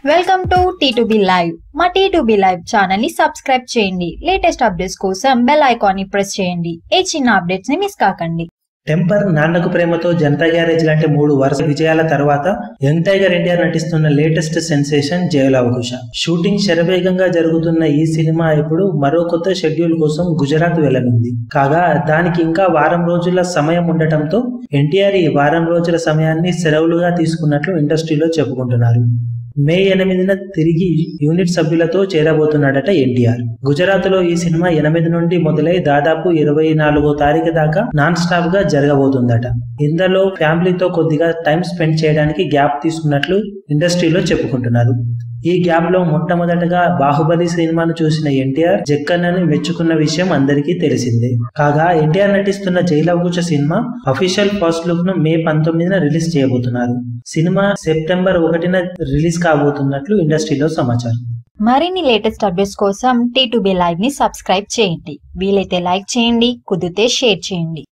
Welcome to T2B live. మా T2B live channel ని subscribe చేయండి. లేటెస్ట్ అప్డేట్స్ కోసం బెల్ ఐకాన్ ని ప్రెస్ చేయండి. ఏ చిన్న అప్డేట్స్ ని మిస్ కాకండి. టెంపర్, నాన్నకు ప్రేమతో, జనతా గ్యారేజ్ లాంటి 3 వరుస విజయాల తర్వాత యంగ్ టైగర్ ఎన్టీఆర్ నటిస్తున్న లేటెస్ట్ సెన్సేషన్ జయలవకుశ. షూటింగ్ శరవేగంగా జరుగుతున్న ఈ సినిమా ఇప్పుడు మరో కొత్త షెడ్యూల్ కోసం గుజరాత్ వెళ్లనుంది. కాగా దానికి ఇంకా వారం రోజుల సమయం ఉండటంతో ఎన్టీఆర్ ఈ వారం రోజుల సమయాన్ని సెలవులుగా తీసుకున్నట్లు ఇండస్ట్రీలో చెప్పుకుంటున్నారు. మే 8న తిరిగి యూనిట్ సభ్యులతో చేరబోతున్నాడట ఎన్టీఆర్. గుజరాత్ లో ఈ సినిమా 8 నుండి మొదలై దాదాపు 24వ తారీఖు దాకా నాన్ స్టాప్ గా జరగబోతుందట. ఇందులో ఫ్యామిలీతో కొద్దిగా టైం స్పెండ్ చేయడానికి గ్యాప్ తీసుకున్నట్లు ఇండస్ట్రీలో చెప్పుకుంటున్నారు. ఈ గ్యాప్ లో మొట్టమొదటగా బాహుబలి సినిమాను చూసిన ఎన్టీఆర్ జక్కన్నను మెచ్చుకున్న విషయం అందరికీ తెలిసిందే. కాగా ఎన్టీఆర్ నటిస్తున్న Jai Lava Kusa cinema official first look ను మే 19న రిలీజ్ చేయబోతున్నారు. సినిమా సెప్టెంబర్ 1న రిలీజ్ కాబోతున్నట్లు ఇండస్ట్రీలో సమాచారం. మరిన్ని లేటెస్ట్ అప్డేట్స్ కోసం T2B లైవ్ ని సబ్స్క్రైబ్ చేయండి. వీలైతే లైక్ చేయండి, కుదిరితే షేర్ చేయండి.